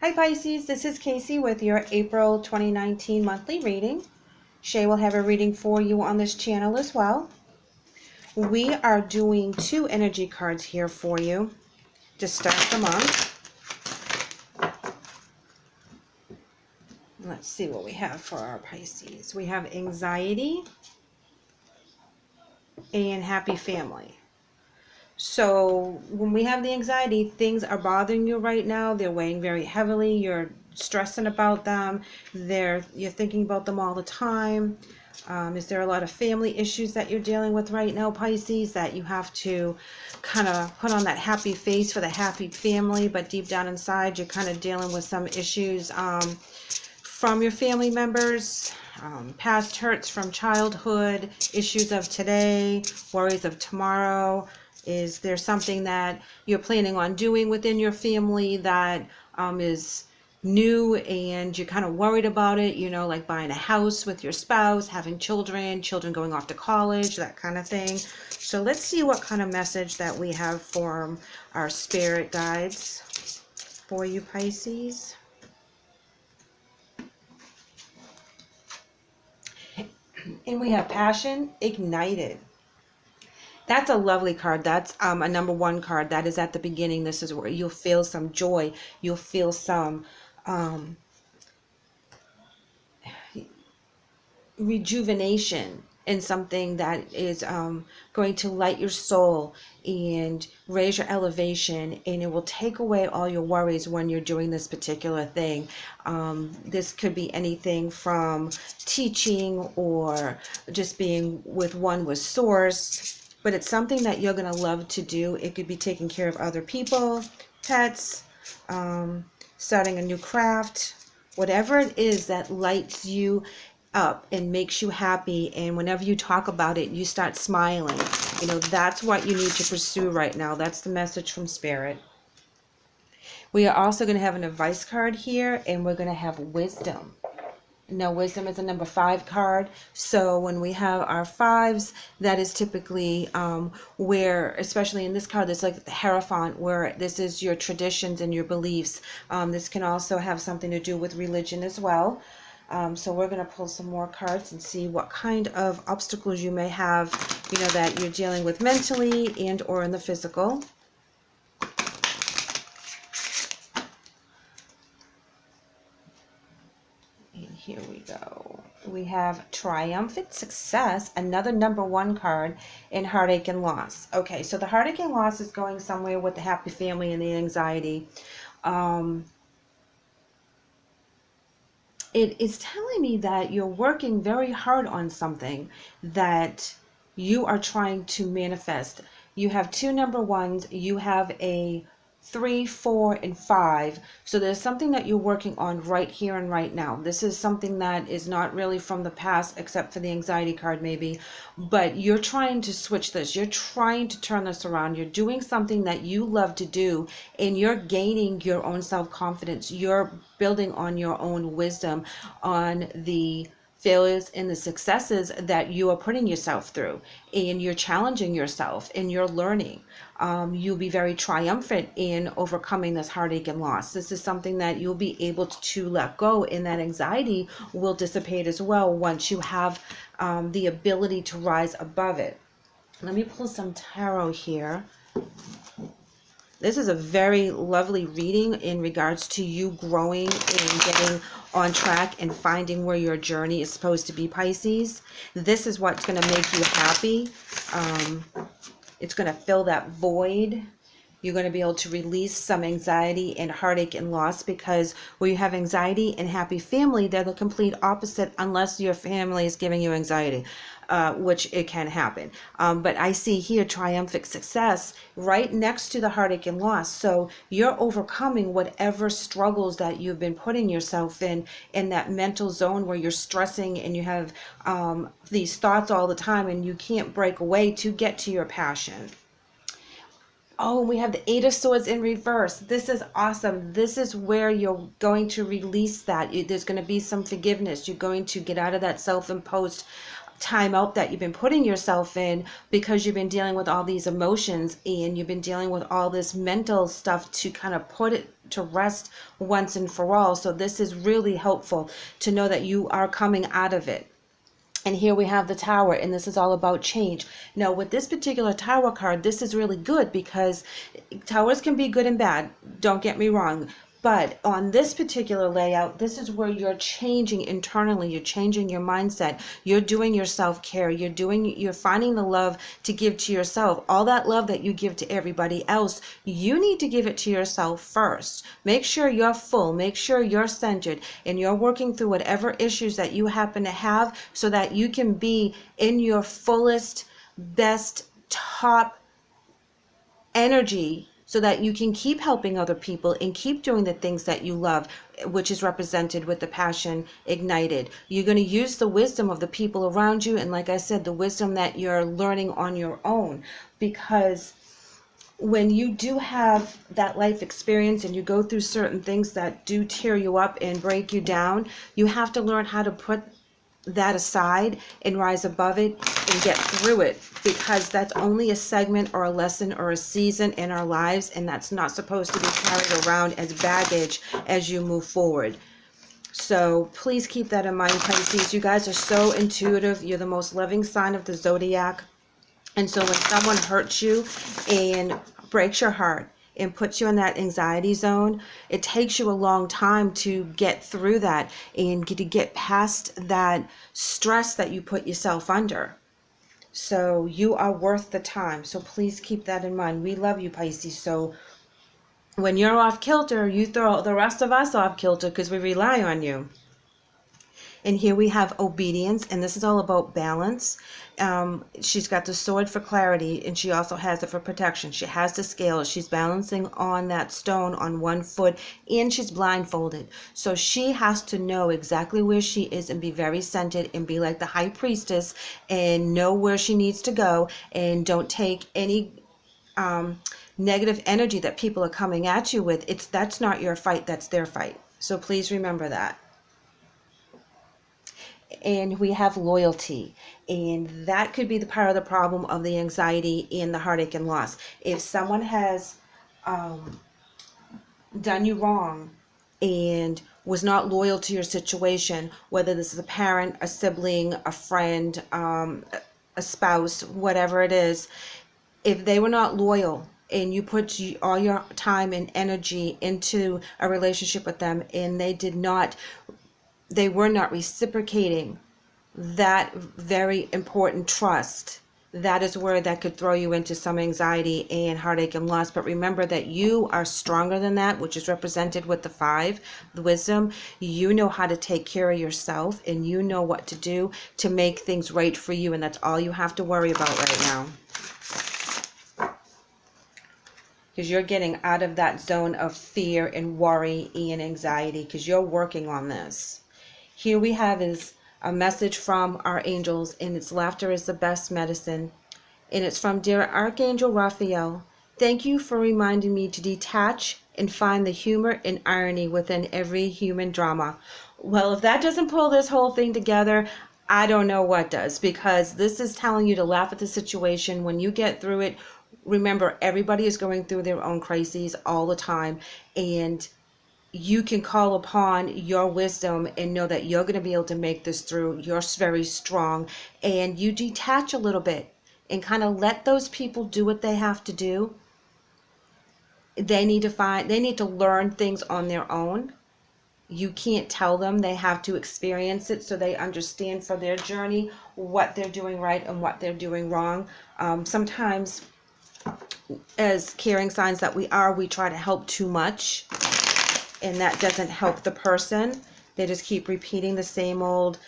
Hi Pisces, this is Kacee with your April 2019 monthly reading. Shae will have a reading for you on this channel as well. We are doing 2 energy cards here for you to start the month. Let's see what we have for our Pisces. We have anxiety and happy family. So when we have the anxiety, things are bothering you right now. They're weighing very heavily. You're stressing about them. You're thinking about them all the time. Is there a lot of family issues that you're dealing with right now, Pisces, that you have to kind of put on that happy face for the happy family, but deep down inside you're kind of dealing with some issues from your family members, past hurts from childhood, issues of today, worries of tomorrow. Is there something that you're planning on doing within your family that is new and you're kind of worried about it, you know, like buying a house with your spouse, having children going off to college, that kind of thing. So let's see what kind of message that we have for our spirit guides for you, Pisces. And we have passion ignited. That's a lovely card. That's a number 1 card. That is at the beginning. This is where you'll feel some joy. You'll feel some rejuvenation in something that is going to light your soul and raise your elevation, and it will take away all your worries when you're doing this particular thing. This could be anything from teaching or just being with source. But it's something that you're going to love to do. It could be taking care of other people, pets, starting a new craft, whatever it is that lights you up and makes you happy. And whenever you talk about it, you start smiling. You know, that's what you need to pursue right now. That's the message from Spirit. We are also going to have an advice card here, and we're going to have wisdom. Now, wisdom is a number 5 card. So when we have our 5s, that is typically where, especially in this card, there's like the Hierophant, where this is your traditions and your beliefs. This can also have something to do with religion as well. So we're going to pull some more cards and see what kind of obstacles you may have, you know, that you're dealing with mentally and or in the physical. Here we go. We have triumphant success, another number 1 card, and heartache and loss. Okay, so the heartache and loss is going somewhere with the happy family and the anxiety. It is telling me that you're working very hard on something that you are trying to manifest. You have 2 number 1s. You have a 3, 4, and 5. So there's something that you're working on right here and right now. This is something that is not really from the past, except for the anxiety card maybe, but you're trying to switch this. You're trying to turn this around. You're doing something that you love to do, and you're gaining your own self-confidence. You're building on your own wisdom, on the failures and the successes that you are putting yourself through, and you're challenging yourself and you're learning. You'll be very triumphant in overcoming this heartache and loss. This is something that you'll be able to let go, and that anxiety will dissipate as well once you have the ability to rise above it. Let me pull some tarot here. This is a very lovely reading in regards to you growing and getting on track and finding where your journey is supposed to be, Pisces. This is what's going to make you happy. It's going to fill that void. You're going to be able to release some anxiety and heartache and loss, because where you have anxiety and happy family, they're the complete opposite unless your family is giving you anxiety, which it can happen. But I see here triumphant success right next to the heartache and loss. So you're overcoming whatever struggles that you've been putting yourself in that mental zone where you're stressing and you have these thoughts all the time and you can't break away to get to your passion. Oh, we have the 8 of Swords in reverse. This is awesome. This is where you're going to release that. There's going to be some forgiveness. You're going to get out of that self-imposed timeout that you've been putting yourself in because you've been dealing with all these emotions and you've been dealing with all this mental stuff to kind of put it to rest once and for all. So this is really helpful to know that you are coming out of it. And here we have the Tower, and this is all about change. Now, with this particular Tower card, this is really good because Towers can be good and bad. Don't get me wrong. But on this particular layout, this is where you're changing internally. You're changing your mindset. You're doing your self-care. You're finding the love to give to yourself. All that love that you give to everybody else, you need to give it to yourself first. Make sure you're full. Make sure you're centered and you're working through whatever issues that you happen to have so that you can be in your fullest, best, top energy, so that you can keep helping other people and keep doing the things that you love, which is represented with the passion ignited. You're going to use the wisdom of the people around you, and like I said, the wisdom that you're learning on your own, because when you do have that life experience and you go through certain things that do tear you up and break you down, you have to learn how to put that aside and rise above it and get through it, because that's only a segment or a lesson or a season in our lives, and that's not supposed to be carried around as baggage as you move forward. So please keep that in mind, Pisces. You guys are so intuitive. You're the most loving sign of the zodiac, and so when someone hurts you and breaks your heart and puts you in that anxiety zone, it takes you a long time to get through that and to get past that stress that you put yourself under. So you are worth the time. So please keep that in mind. We love you, Pisces. So when you're off kilter, you throw the rest of us off kilter because we rely on you. And here we have obedience, and this is all about balance. She's got the sword for clarity, and she also has it for protection. She has the scale. She's balancing on that stone on one foot, and she's blindfolded. So she has to know exactly where she is and be very centered and be like the high priestess and know where she needs to go, and don't take any negative energy that people are coming at you with. That's not your fight, that's their fight. So please remember that. And we have loyalty, and that could be the part of the problem of the anxiety and the heartache and loss. If someone has done you wrong and was not loyal to your situation, whether this is a parent, a sibling, a friend, a spouse, whatever it is, if they were not loyal and you put all your time and energy into a relationship with them and they were not reciprocating that very important trust, that is where that could throw you into some anxiety and heartache and loss. But remember that you are stronger than that, which is represented with the 5, the wisdom. You know how to take care of yourself, and you know what to do to make things right for you, and that's all you have to worry about right now. Because you're getting out of that zone of fear and worry and anxiety, because you're working on this. Here we have is a message from our angels, and it's laughter is the best medicine. And it's from Dear Archangel Raphael. Thank you for reminding me to detach and find the humor and irony within every human drama. Well, if that doesn't pull this whole thing together, I don't know what does, because this is telling you to laugh at the situation. When you get through it, remember, everybody is going through their own crises all the time, and you can call upon your wisdom and know that you're going to be able to make this through. You're very strong, and you detach a little bit and kind of let those people do what they have to do. They need to learn things on their own. You can't tell them. They have to experience it so they understand for their journey what they're doing right and what they're doing wrong. Sometimes, as caring signs that we are, we try to help too much, and that doesn't help the person. They just keep repeating the same old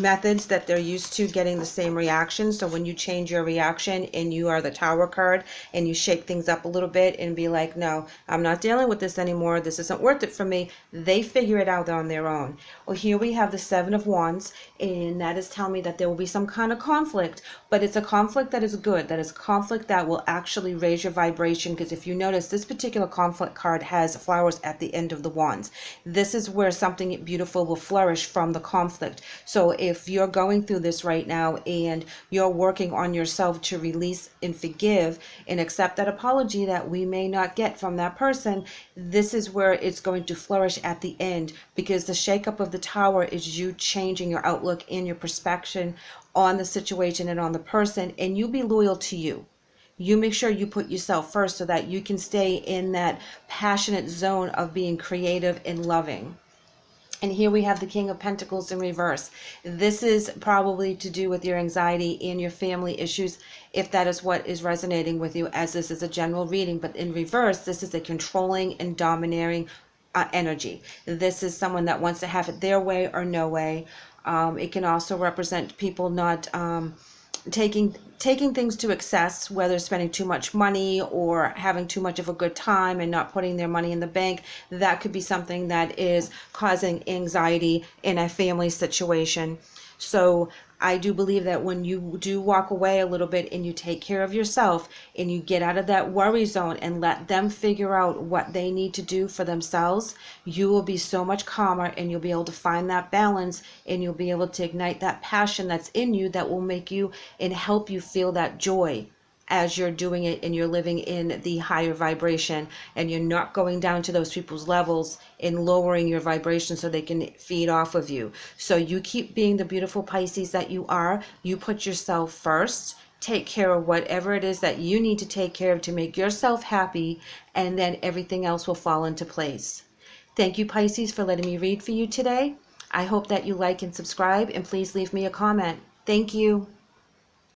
methods that they're used to, getting the same reaction. So when you change your reaction and you are the Tower card and you shake things up a little bit and be like, no, I'm not dealing with this anymore, this isn't worth it for me, they figure it out on their own. Well, here we have the 7 of Wands, and that is telling me that there will be some kind of conflict, but it's a conflict that is good, that is a conflict that will actually raise your vibration, because if you notice, this particular conflict card has flowers at the end of the wands. This is where something beautiful will flourish from the conflict. So if you're going through this right now and you're working on yourself to release and forgive and accept that apology that we may not get from that person, this is where it's going to flourish at the end, because the shakeup of the Tower is you changing your outlook and your perspective on the situation and on the person, and you be loyal to you. You make sure you put yourself first so that you can stay in that passionate zone of being creative and loving. And here we have the King of Pentacles in reverse. This is probably to do with your anxiety and your family issues, if that is what is resonating with you, as this is a general reading. But in reverse, this is a controlling and domineering energy. This is someone that wants to have it their way or no way. It can also represent people not taking things to excess, whether spending too much money or having too much of a good time and not putting their money in the bank. That could be something that is causing anxiety in a family situation. So I do believe that when you do walk away a little bit and you take care of yourself and you get out of that worry zone and let them figure out what they need to do for themselves, you will be so much calmer, and you'll be able to find that balance, and you'll be able to ignite that passion that's in you that will make you and help you feel that joy as you're doing it, and you're living in the higher vibration, and you're not going down to those people's levels and lowering your vibration so they can feed off of you. So you keep being the beautiful Pisces that you are. You put yourself first. Take care of whatever it is that you need to take care of to make yourself happy, and then everything else will fall into place. Thank you, Pisces, for letting me read for you today. I hope that you like and subscribe, and please leave me a comment. Thank you.